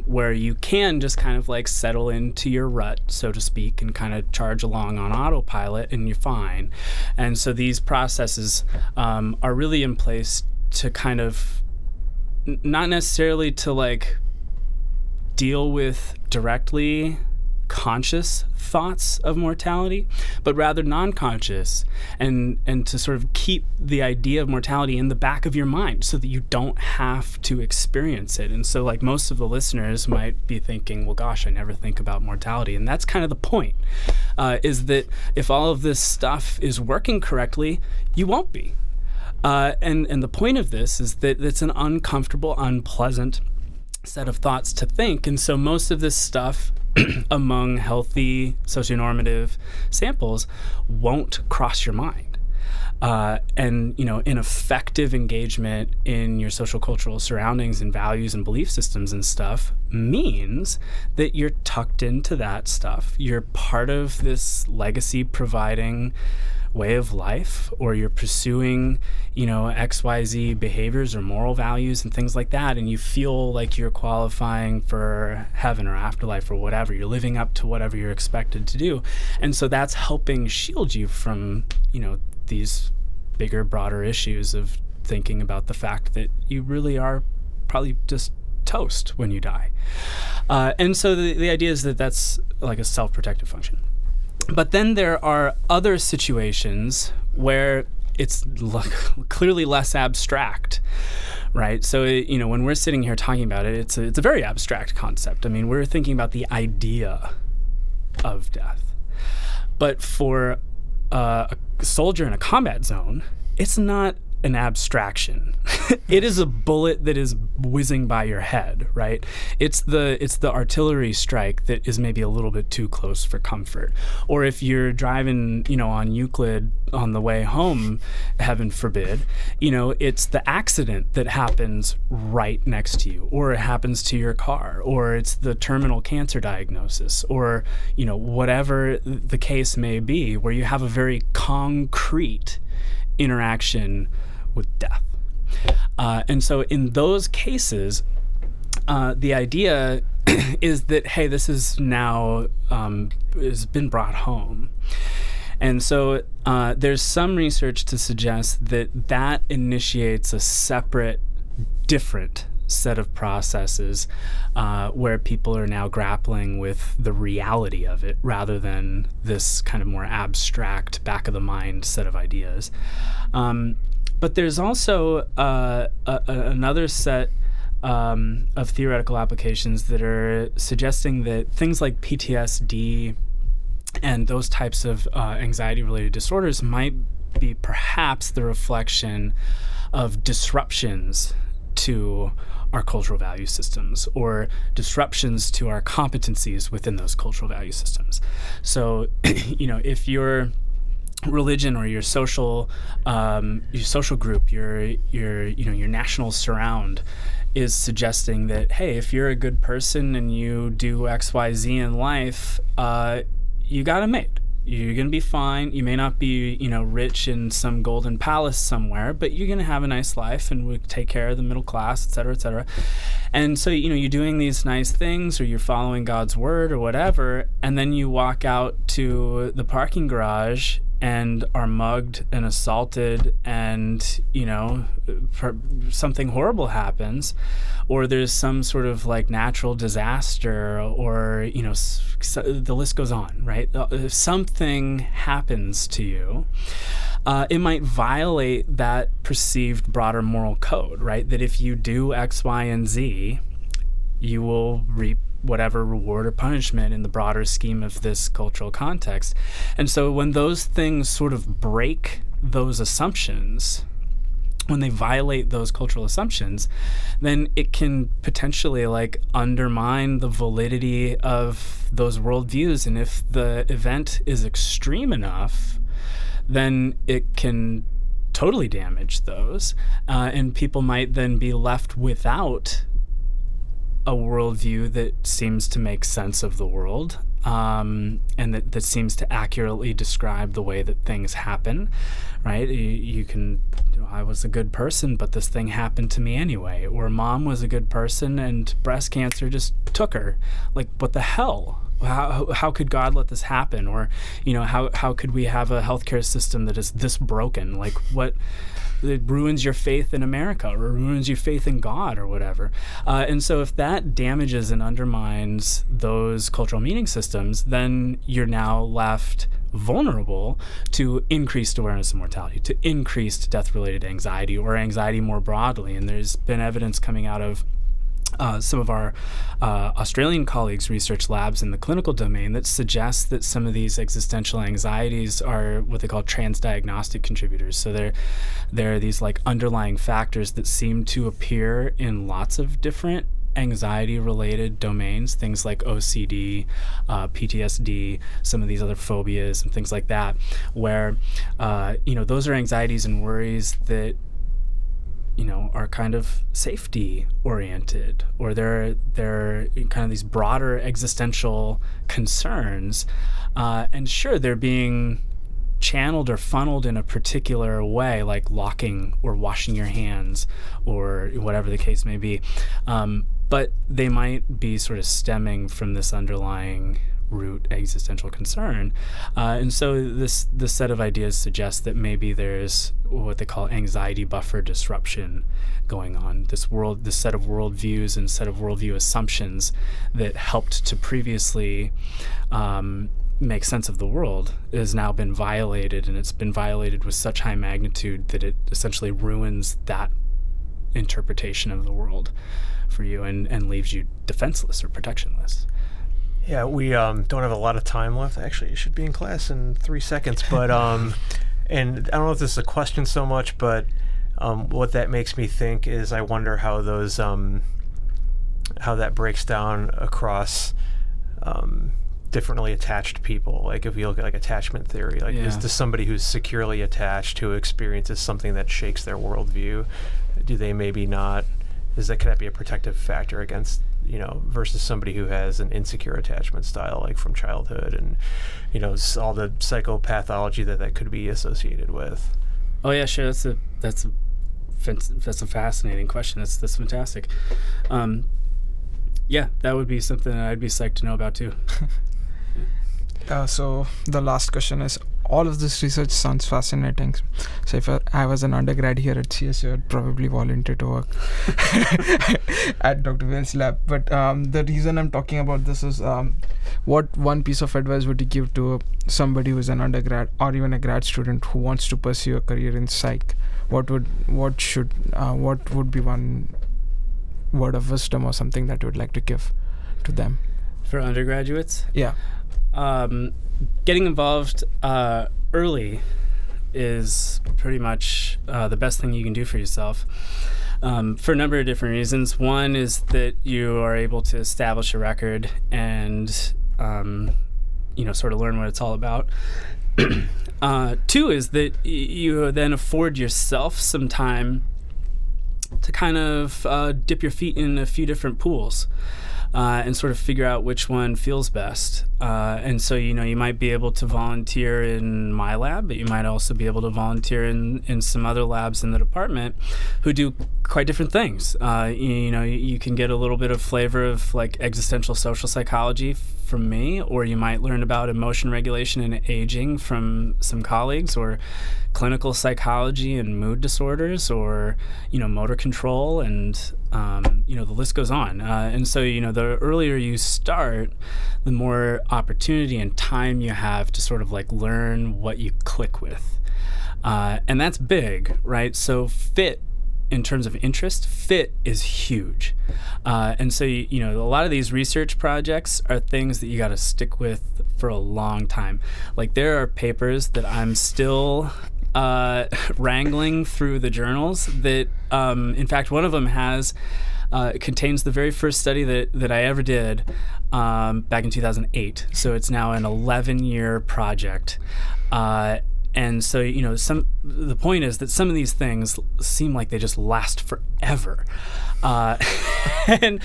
[SPEAKER 3] where you can just kind of like settle into your rut, so to speak, and kind of charge along on autopilot and you're fine. And so these processes are really in place to kind of not necessarily to like deal with directly conscious thoughts of mortality, but rather non-conscious, and to sort of keep the idea of mortality in the back of your mind so that you don't have to experience it. And so like most of the listeners might be thinking, well, gosh, I never think about mortality. And that's kind of the point, is that if all of this stuff is working correctly, you won't be. And the point of this is that it's an uncomfortable, unpleasant set of thoughts to think. And so most of this stuff among healthy socio-normative samples won't cross your mind. And an effective engagement in your social cultural surroundings and values and belief systems and stuff means that you're tucked into that stuff. You're part of this legacy providing way of life, or you're pursuing, XYZ behaviors or moral values and things like that, and you feel like you're qualifying for heaven or afterlife or whatever. You're living up to whatever you're expected to do. And so that's helping shield you from, these bigger, broader issues of thinking about the fact that you really are probably just toast when you die. And so the idea is that that's like a self-protective function. But then there are other situations where it's clearly less abstract, right? So, when we're sitting here talking about it, it's a very abstract concept. I mean, we're thinking about the idea of death. But for a soldier in a combat zone, it's not an abstraction. It is a bullet that is whizzing by your head, right? It's the artillery strike that is maybe a little bit too close for comfort. Or if you're driving, on Euclid on the way home, heaven forbid, it's the accident that happens right next to you, or it happens to your car, or it's the terminal cancer diagnosis, or, whatever the case may be, where you have a very concrete interaction with death. And so in those cases, the idea is that, hey, this is now has been brought home. And so there's some research to suggest that initiates a separate, different set of processes where people are now grappling with the reality of it rather than this kind of more abstract, back-of-the-mind set of ideas. But there's also another set of theoretical applications that are suggesting that things like PTSD and those types of anxiety-related disorders might be perhaps the reflection of disruptions to our cultural value systems, or disruptions to our competencies within those cultural value systems. So, if your religion or your social group, your national surround is suggesting that, hey, if you're a good person and you do X, Y, Z in life, you got it made. You're going to be fine. You may not be, rich in some golden palace somewhere, but you're going to have a nice life and we take care of the middle class, et cetera, et cetera. And so, you're doing these nice things, or you're following God's word or whatever, and then you walk out to the parking garage and are mugged and assaulted, and something horrible happens, or there's some sort of like natural disaster, or the list goes on, right? If something happens to you, it might violate that perceived broader moral code, right? That if you do X, Y, and Z, you will reap whatever reward or punishment in the broader scheme of this cultural context. And so when those things sort of break those assumptions, when they violate those cultural assumptions, then it can potentially undermine the validity of those worldviews. And if the event is extreme enough, then it can totally damage those. And people might then be left without a worldview that seems to make sense of the world, and that seems to accurately describe the way that things happen, right? You can, I was a good person, but this thing happened to me anyway. Or mom was a good person and breast cancer just took her. Like, what the hell? How could God let this happen? Or, how could we have a healthcare system that is this broken? Like, what? It ruins your faith in America, or ruins your faith in God, or whatever. And so if that damages and undermines those cultural meaning systems, then you're now left vulnerable to increased awareness of mortality, to increased death-related anxiety, or anxiety more broadly. And there's been evidence coming out of some of our Australian colleagues' research labs in the clinical domain that suggests that some of these existential anxieties are what they call transdiagnostic contributors. So there are these underlying factors that seem to appear in lots of different anxiety-related domains, things like OCD, PTSD, some of these other phobias and things like that, where those are anxieties and worries that are kind of safety oriented, or they're kind of these broader existential concerns, and sure, they're being channeled or funneled in a particular way, like locking or washing your hands or whatever the case may be, but they might be sort of stemming from this underlying root existential concern. And so this set of ideas suggests that maybe there's what they call anxiety buffer disruption going on. This set of worldviews and set of worldview assumptions that helped to previously make sense of the world has now been violated, and it's been violated with such high magnitude that it essentially ruins that interpretation of the world for you and leaves you defenseless or protectionless.
[SPEAKER 1] Yeah, we don't have a lot of time left. Actually, you should be in class in 3 seconds. But and I don't know if this is a question so much, but what that makes me think is I wonder how those how that breaks down across differently attached people. Like if you look at like attachment theory, like is this somebody who's securely attached who experiences something that shakes their worldview? Do they maybe not? Could that be a protective factor against, versus somebody who has an insecure attachment style, like from childhood, and all the psychopathology that could be associated with?
[SPEAKER 3] Oh yeah, sure. That's a fascinating question. That's fantastic. Yeah, that would be something that I'd be psyched to know about too.
[SPEAKER 2] So the last question is, all of this research sounds fascinating. So if I was an undergrad here at CSU, I'd probably volunteer to work at Dr. Vail's lab. But the reason I'm talking about this is, what one piece of advice would you give to somebody who's an undergrad or even a grad student who wants to pursue a career in psych? What would be one word of wisdom or something that you would like to give to them?
[SPEAKER 3] For undergraduates?
[SPEAKER 2] Yeah.
[SPEAKER 3] Getting involved early is pretty much the best thing you can do for yourself, for a number of different reasons. One is that you are able to establish a record and sort of learn what it's all about. Two is that you then afford yourself some time to kind of dip your feet in a few different pools. And sort of figure out which one feels best. And so, you might be able to volunteer in my lab, but you might also be able to volunteer in some other labs in the department who do quite different things. You can get a little bit of flavor of like existential social psychology from me, or you might learn about emotion regulation and aging from some colleagues, or clinical psychology and mood disorders, or motor control, and the list goes on. And so the earlier you start, the more opportunity and time you have to sort of like learn what you click with, and that's big, right? So fit, in terms of interest, fit is huge. And so, a lot of these research projects are things that you got to stick with for a long time. Like there are papers that I'm still wrangling through the journals that, in fact, one of them contains the very first study that I ever did back in 2008. So it's now an 11-year project. And so, the point is that some of these things seem like they just last forever. And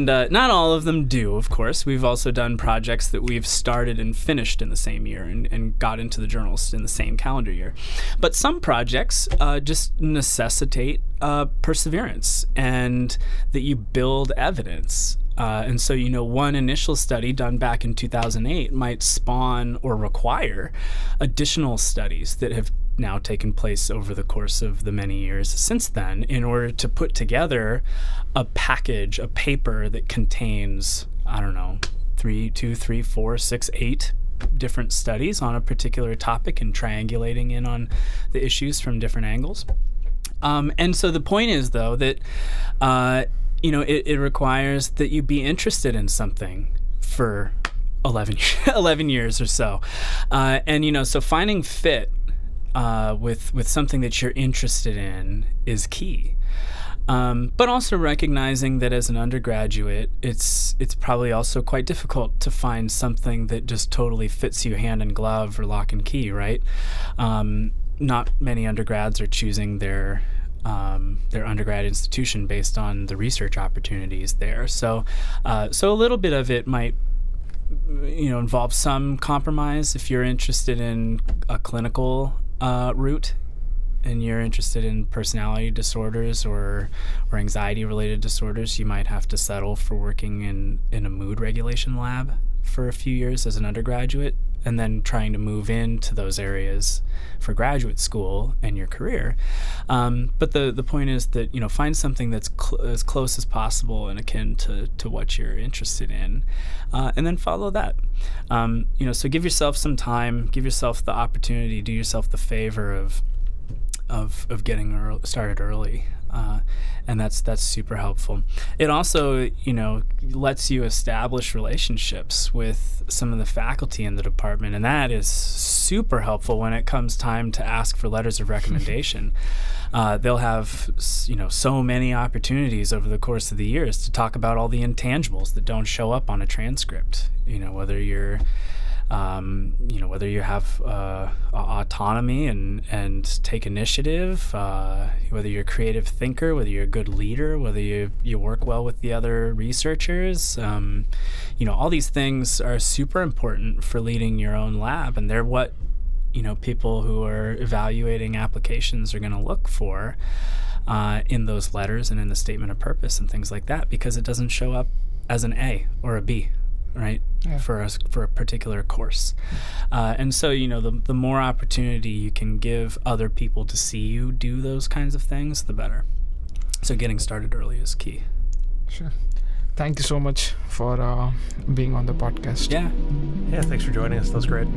[SPEAKER 3] not all of them do, of course. We've also done projects that we've started and finished in the same year and got into the journals in the same calendar year. But some projects just necessitate perseverance and that you build evidence. And so, one initial study done back in 2008 might spawn or require additional studies that have now taken place over the course of the many years since then in order to put together a paper that contains, 2, 3, 4, 6, 8 different studies on a particular topic and triangulating in on the issues from different angles. And so the point is, though, that it requires that you be interested in something for 11 years or so. So finding fit with something that you're interested in is key. But also recognizing that as an undergraduate, it's probably also quite difficult to find something that just totally fits you hand in glove or lock and key, right? Not many undergrads are choosing their undergrad institution based on the research opportunities there. So a little bit of it might, involve some compromise. If you're interested in a clinical route and you're interested in personality disorders or anxiety-related disorders, you might have to settle for working in a mood regulation lab, for a few years as an undergraduate, and then trying to move into those areas for graduate school and your career. But the point is that, find something that's as close as possible and akin to what you're interested in, and then follow that. So give yourself some time, give yourself the opportunity, do yourself the favor of getting started early. And that's super helpful. It also, lets you establish relationships with some of the faculty in the department, and that is super helpful when it comes time to ask for letters of recommendation. They'll have, so many opportunities over the course of the years to talk about all the intangibles that don't show up on a transcript. Whether you're whether you have autonomy and take initiative, whether you're a creative thinker, whether you're a good leader, whether you work well with the other researchers, all these things are super important for leading your own lab, and they're what people who are evaluating applications are going to look for in those letters and in the statement of purpose and things like that, because it doesn't show up as an A or a B. Right, yeah. for a particular course, and so the more opportunity you can give other people to see you do those kinds of things, the better. So getting started early is key.
[SPEAKER 2] Sure. Thank you so much for being on the podcast.
[SPEAKER 1] Yeah. Thanks for joining us. That was great.